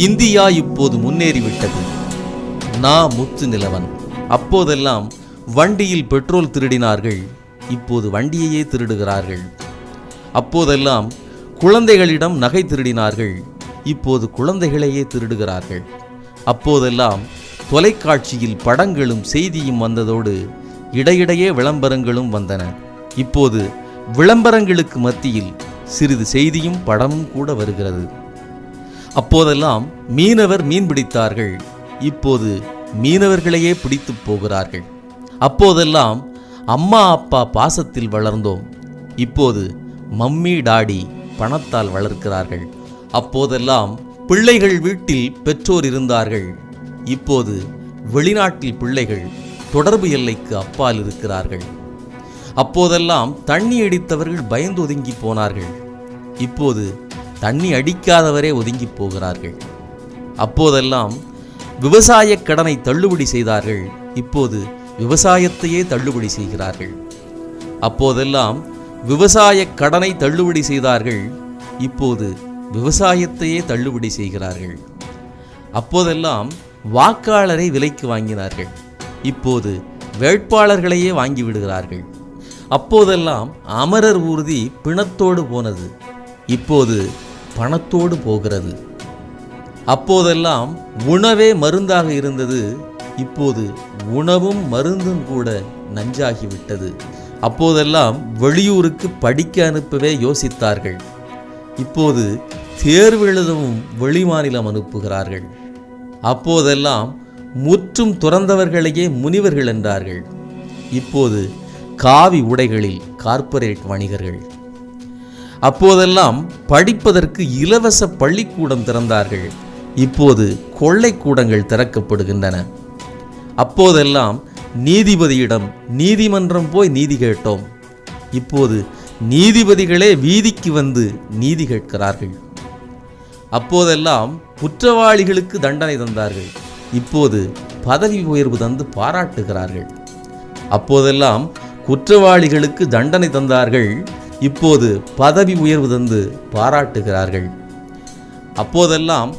India இப்போது முன்னேறிவிட்டது. முத்து நிலவன். அப்போதெல்லாம் வண்டியில் பெட்ரோல் திருடினார்கள், இப்போது வண்டியையே திருடுகிறார்கள். அப்போதெல்லாம் குழந்தைகளிடம் நகை திருடினார்கள், இப்போது குழந்தைகளையே திருடுகிறார்கள். அப்போதெல்லாம் தொலைக்காட்சியில் படங்களும் செய்தியும் வந்ததோடு இடையிடையே விளம்பரங்களும் வந்தன. இப்போது விளம்பரங்களுக்கு மத்தியில் சிறிது செய்தியும் படமும் கூட வருகிறது. அப்போதெல்லாம் மீனவர் மீன் பிடித்தார்கள், இப்போது மீனவர்களையே பிடித்து போகிறார்கள். அப்போதெல்லாம் அம்மா அப்பா பாசத்தில் வளர்ந்தோம், இப்போது மம்மி டாடி பணத்தால் வளர்க்கிறார்கள். அப்போதெல்லாம் பிள்ளைகள் வீட்டில் பெற்றோர் இருந்தார்கள், இப்போது வெளிநாட்டில் பிள்ளைகள் தொடர்பு எல்லைக்கு அப்பால் இருக்கிறார்கள். அப்போதெல்லாம் தண்ணி அடித்தவர்கள் பயந்து ஒதுங்கி போனார்கள், இப்போது தண்ணி அடிக்காதவரே ஒதுங்கி போகிறார்கள். அப்போதெல்லாம் விவசாய கடனை தள்ளுபடி செய்தார்கள், இப்போது விவசாயத்தையே தள்ளுபடி செய்கிறார்கள். அப்போதெல்லாம் விவசாய கடனை தள்ளுபடி செய்தார்கள், இப்போது விவசாயத்தையே தள்ளுபடி செய்கிறார்கள். அப்போதெல்லாம் வாக்காளரை விலைக்கு வாங்கினார்கள், இப்போது வேட்பாளர்களையே வாங்கிவிடுகிறார்கள். அப்போதெல்லாம் அமரர் ஊர்தி பிணத்தோடு போனது, இப்போது பணத்தோடு போகிறது. அப்போதெல்லாம் உணவே மருந்தாக இருந்தது, இப்போது உணவும் மருந்தும் கூட நஞ்சாகிவிட்டது. அப்போதெல்லாம் வெளியூருக்கு படிக்க அனுப்பவே யோசித்தார்கள், இப்போது தேர்வு எழுதவும் வெளிமாநிலம் அனுப்புகிறார்கள். அப்போதெல்லாம் முற்றும் துறந்தவர்களையே முனிவர்கள் என்றார்கள், இப்போது காவி உடைகளில் கார்ப்பரேட் வணிகர்கள். அப்போதெல்லாம் படிப்பதற்கு இலவச பள்ளிக்கூடம் திறந்தார்கள், இப்போது கொள்ளைக்கூடங்கள் திறக்கப்படுகின்றன. அப்போதெல்லாம் நீதிபதியிடம் நீதிமன்றம் போய் நீதி கேட்டோம், இப்போது நீதிபதிகளே வீதிக்கு வந்து நீதி கேட்கிறார்கள். அப்போதெல்லாம் குற்றவாளிகளுக்கு தண்டனை தந்தார்கள், இப்போது பதவி உயர்வு தந்து பாராட்டுகிறார்கள். அப்போதெல்லாம் குற்றவாளிகளுக்கு தண்டனை தந்தார்கள், இப்போது பதவி உயர்வு தந்து பாராட்டுகிறார்கள். அப்போதெல்லாம்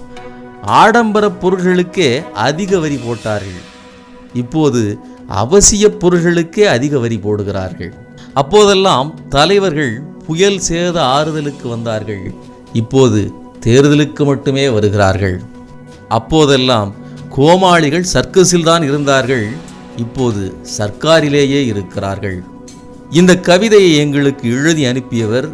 ஆடம்பர பொருள்களுக்கே அதிக வரி போட்டார்கள், இப்போது அவசிய பொருள்களுக்கே அதிக வரி போடுகிறார்கள். அப்போதெல்லாம் தலைவர்கள் புயல் சேத ஆறுதலுக்கு வந்தார்கள், இப்போது தேர்தலுக்கு மட்டுமே வருகிறார்கள். அப்போதெல்லாம் கோமாளிகள் சர்க்கஸில் தான் இருந்தார்கள், இப்போது சர்க்காரிலேயே இருக்கிறார்கள். இந்த கவிதையை எங்களுக்கு எழுதி அனுப்பியவர்